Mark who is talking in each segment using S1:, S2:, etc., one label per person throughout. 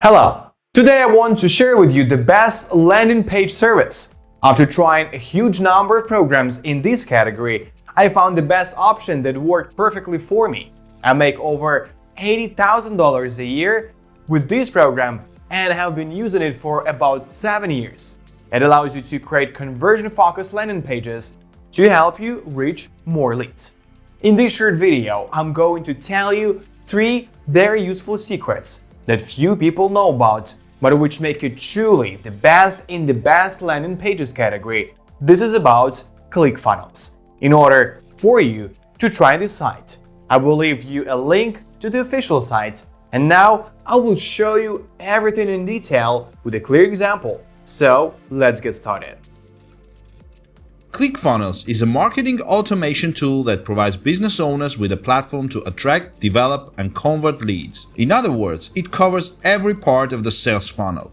S1: Hello! Today I want to share with you the best landing page service. After trying a huge number of programs in this category, I found the best option that worked perfectly for me. I make over $80,000 a year with this program and have been using it for about 7 years. It allows you to create conversion-focused landing pages to help you reach more leads. In this short video, I'm going to tell you 3 very useful secrets that few people know about, but which make you truly the best in the best landing pages category. This is about ClickFunnels. In order for you to try this site, I will leave you a link to the official site, and now I will show you everything in detail with a clear example. So let's get started.
S2: ClickFunnels is a marketing automation tool that provides business owners with a platform to attract, develop, and convert leads. In other words, it covers every part of the sales funnel.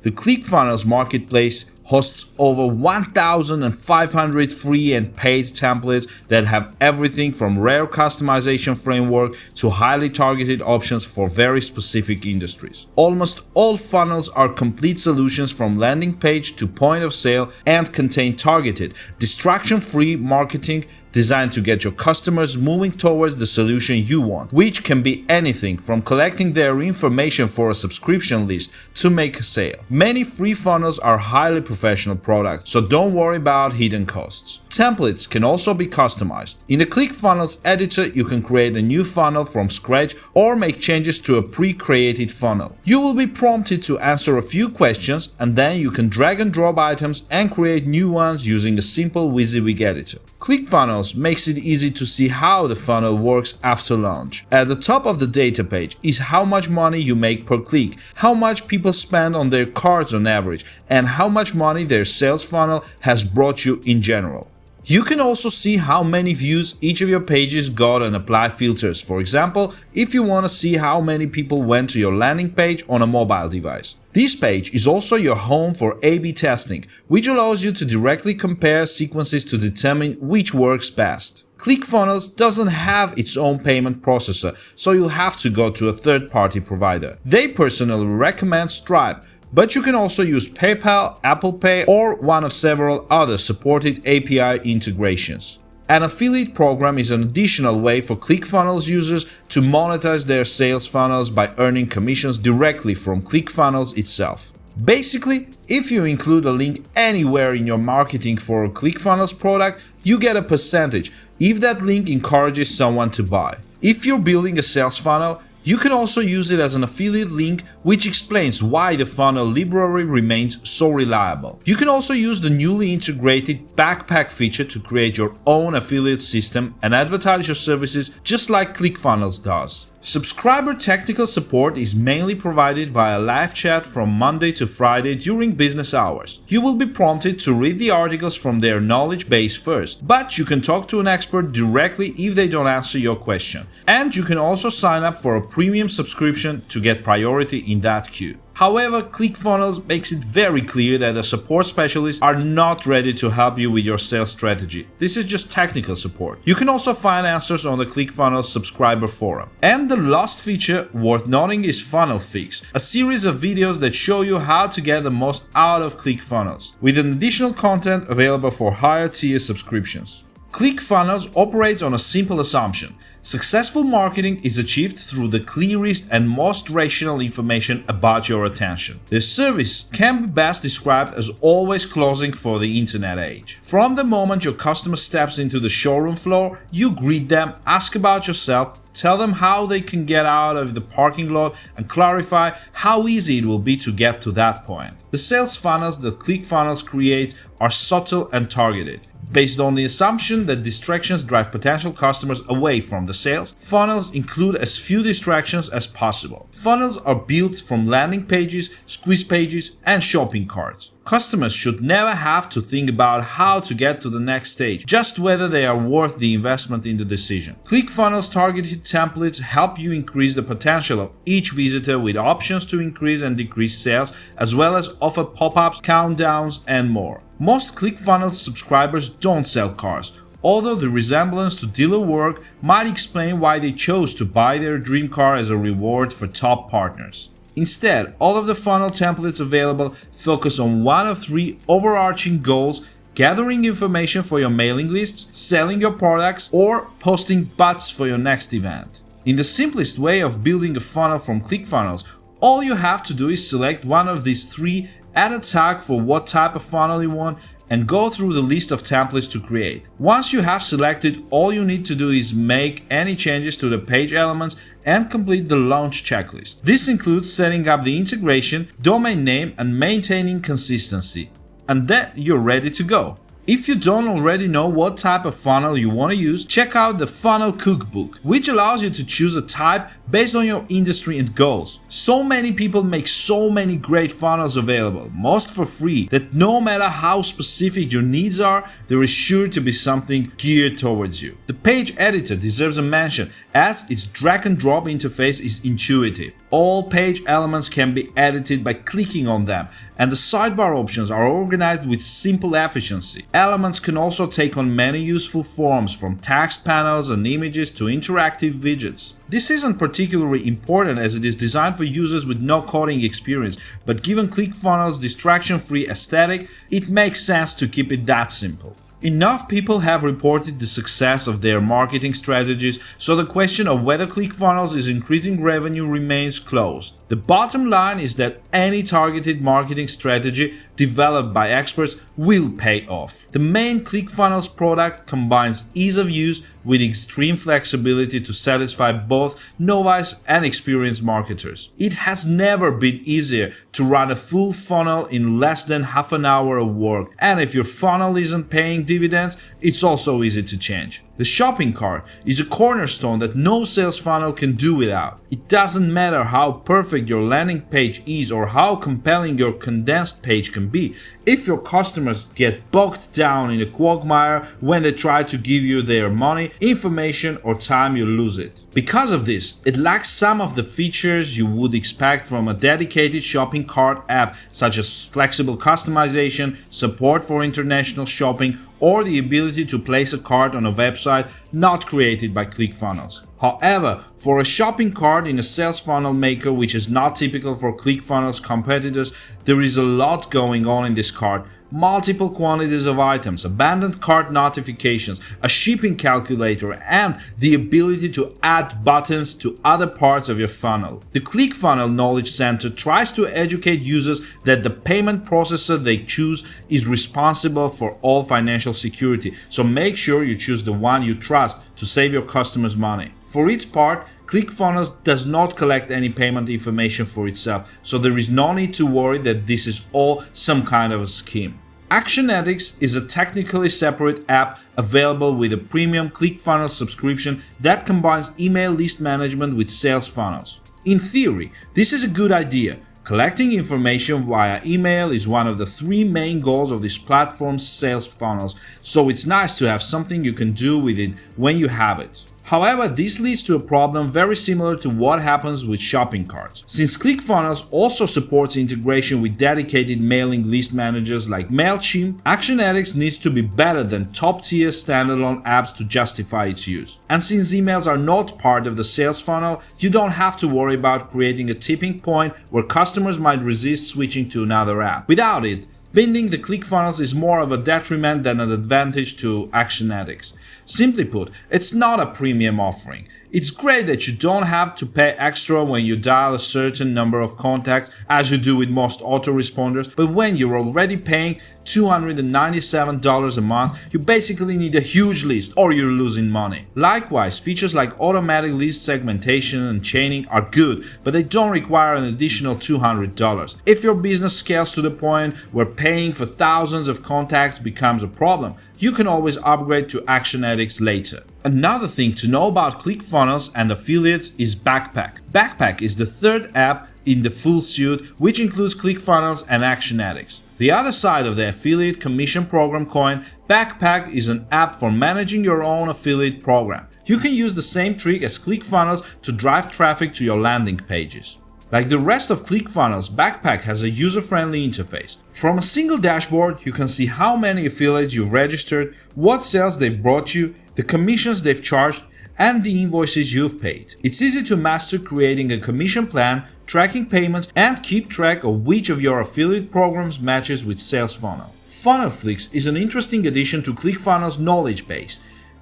S2: The ClickFunnels marketplace hosts over 1,500 free and paid templates that have everything from rare customization framework to highly targeted options for very specific industries. Almost all funnels are complete solutions from landing page to point of sale and contain targeted, distraction-free marketing designed to get your customers moving towards the solution you want, which can be anything from collecting their information for a subscription list to make a sale. Many free funnels are highly professional products, so don't worry about hidden costs. Templates can also be customized. In the ClickFunnels editor, you can create a new funnel from scratch or make changes to a pre-created funnel. You will be prompted to answer a few questions, and then you can drag and drop items and create new ones using a simple WYSIWYG editor. ClickFunnels makes it easy to see how the funnel works after launch. At the top of the data page is how much money you make per click, how much people spend on their cards on average, and how much money their sales funnel has brought you in general. You can also see how many views each of your pages got and apply filters. For example, if you want to see how many people went to your landing page on a mobile device. This page is also your home for A/B testing, which allows you to directly compare sequences to determine which works best. ClickFunnels doesn't have its own payment processor, so you'll have to go to a third-party provider. They personally recommend Stripe, but you can also use PayPal, Apple Pay, or one of several other supported API integrations. An affiliate program is an additional way for ClickFunnels users to monetize their sales funnels by earning commissions directly from ClickFunnels itself. Basically, if you include a link anywhere in your marketing for a ClickFunnels product, you get a percentage if that link encourages someone to buy. If you're building a sales funnel, you can also use it as an affiliate link, which explains why the funnel library remains so reliable. You can also use the newly integrated backpack feature to create your own affiliate system and advertise your services just like ClickFunnels does. Subscriber technical support is mainly provided via live chat from Monday to Friday during business hours. You will be prompted to read the articles from their knowledge base first, but you can talk to an expert directly if they don't answer your question. And you can also sign up for a premium subscription to get priority in that queue. However, ClickFunnels makes it very clear that the support specialists are not ready to help you with your sales strategy. This is just technical support. You can also find answers on the ClickFunnels subscriber forum. And the last feature worth noting is Funnel Fix, a series of videos that show you how to get the most out of ClickFunnels, with an additional content available for higher tier subscriptions. ClickFunnels operates on a simple assumption. Successful marketing is achieved through the clearest and most rational information about your attention. This service can be best described as always closing for the internet age. From the moment your customer steps into the showroom floor, you greet them, ask about yourself, tell them how they can get out of the parking lot, and clarify how easy it will be to get to that point. The sales funnels that ClickFunnels creates are subtle and targeted. Based on the assumption that distractions drive potential customers away from the sales, funnels include as few distractions as possible. Funnels are built from landing pages, squeeze pages, and shopping carts. Customers should never have to think about how to get to the next stage, just whether they are worth the investment in the decision. ClickFunnels targeted templates help you increase the potential of each visitor with options to increase and decrease sales, as well as offer pop-ups, countdowns, and more. Most ClickFunnels subscribers don't sell cars, although the resemblance to dealer work might explain why they chose to buy their dream car as a reward for top partners. Instead, all of the funnel templates available focus on one of three overarching goals: gathering information for your mailing lists, selling your products, or posting bots for your next event. In the simplest way of building a funnel from ClickFunnels, all you have to do is select one of these three, add a tag for what type of funnel you want, and go through the list of templates to create. Once you have selected, all you need to do is make any changes to the page elements and complete the launch checklist. This includes setting up the integration, domain name, and maintaining consistency. And then you're ready to go. If you don't already know what type of funnel you want to use, check out the Funnel Cookbook, which allows you to choose a type based on your industry and goals. So many people make so many great funnels available, most for free, that no matter how specific your needs are, there is sure to be something geared towards you. The page editor deserves a mention, as its drag and drop interface is intuitive. All page elements can be edited by clicking on them, and the sidebar options are organized with simple efficiency. Elements can also take on many useful forms, from text panels and images to interactive widgets. This isn't particularly important as it is designed for users with no coding experience, but given ClickFunnels' distraction-free aesthetic, it makes sense to keep it that simple. Enough people have reported the success of their marketing strategies, so the question of whether ClickFunnels is increasing revenue remains closed. The bottom line is that any targeted marketing strategy developed by experts will pay off. The main ClickFunnels product combines ease of use with extreme flexibility to satisfy both novice and experienced marketers. It has never been easier to run a full funnel in less than half an hour of work, and if your funnel isn't paying dividends, it's also easy to change. The shopping cart is a cornerstone that no sales funnel can do without. It doesn't matter how perfect your landing page is or how compelling your condensed page can be. If your customers get bogged down in a quagmire when they try to give you their money, information, or time, you lose it. Because of this, it lacks some of the features you would expect from a dedicated shopping cart app, such as flexible customization, support for international shopping, or the ability to place a cart on a website not created by ClickFunnels. However, for a shopping cart in a sales funnel maker, which is not typical for ClickFunnels competitors, there is a lot going on in this cart. Multiple quantities of items, abandoned cart notifications, a shipping calculator, and the ability to add buttons to other parts of your funnel. The ClickFunnels Knowledge Center tries to educate users that the payment processor they choose is responsible for all financial security, so make sure you choose the one you trust to save your customers money. For its part, ClickFunnels does not collect any payment information for itself, so there is no need to worry that this is all some kind of a scheme. ActionAddicts is a technically separate app available with a premium ClickFunnels subscription that combines email list management with sales funnels. In theory, this is a good idea. Collecting information via email is one of the three main goals of this platform's sales funnels, so it's nice to have something you can do with it when you have it. However, this leads to a problem very similar to what happens with shopping carts. Since ClickFunnels also supports integration with dedicated mailing list managers like MailChimp, ActionAddicts needs to be better than top-tier standalone apps to justify its use. And since emails are not part of the sales funnel, you don't have to worry about creating a tipping point where customers might resist switching to another app. Without it, binding the ClickFunnels is more of a detriment than an advantage to ActionAddicts. Simply put, it's not a premium offering. It's great that you don't have to pay extra when you dial a certain number of contacts, as you do with most autoresponders, but when you're already paying $297 a month, you basically need a huge list or you're losing money. Likewise, features like automatic list segmentation and chaining are good, but they don't require an additional $200. If your business scales to the point where paying for thousands of contacts becomes a problem, you can always upgrade to ActionAddicts later. Another thing to know about ClickFunnels and affiliates is Backpack. Backpack is the third app in the full suite, which includes ClickFunnels and ActionAddicts. The other side of the affiliate commission program coin, Backpack is an app for managing your own affiliate program. You can use the same trick as ClickFunnels to drive traffic to your landing pages. Like the rest of ClickFunnels, Backpack has a user-friendly interface. From a single dashboard, you can see how many affiliates you've registered, what sales they've brought you, the commissions they've charged, and the invoices you've paid. It's easy to master creating a commission plan, tracking payments, and keep track of which of your affiliate programs matches with sales funnel. Funnelflix is an interesting addition to ClickFunnels' knowledge base.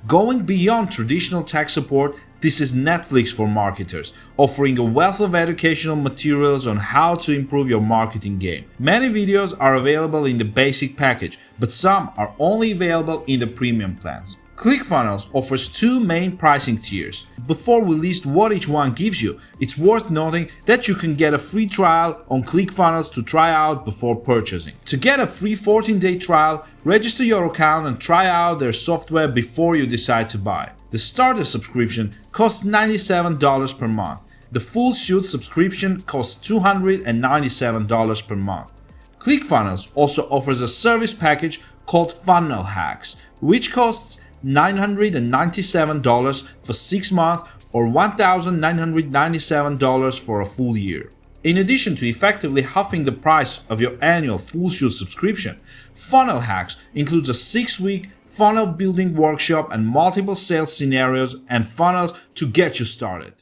S2: Going beyond traditional tech support, this is Netflix for marketers, offering a wealth of educational materials on how to improve your marketing game. Many videos are available in the basic package, but some are only available in the premium plans. ClickFunnels offers two main pricing tiers. Before we list what each one gives you, it's worth noting that you can get a free trial on ClickFunnels to try out before purchasing. To get a free 14-day trial, register your account and try out their software before you decide to buy. The starter subscription costs $97 per month. The full suite subscription costs $297 per month. ClickFunnels also offers a service package called Funnel Hacks, which costs $997 for 6 months or $1,997 for a full year. In addition to effectively halving the price of your annual full suite subscription, Funnel Hacks includes a 6-week funnel building workshop and multiple sales scenarios and funnels to get you started.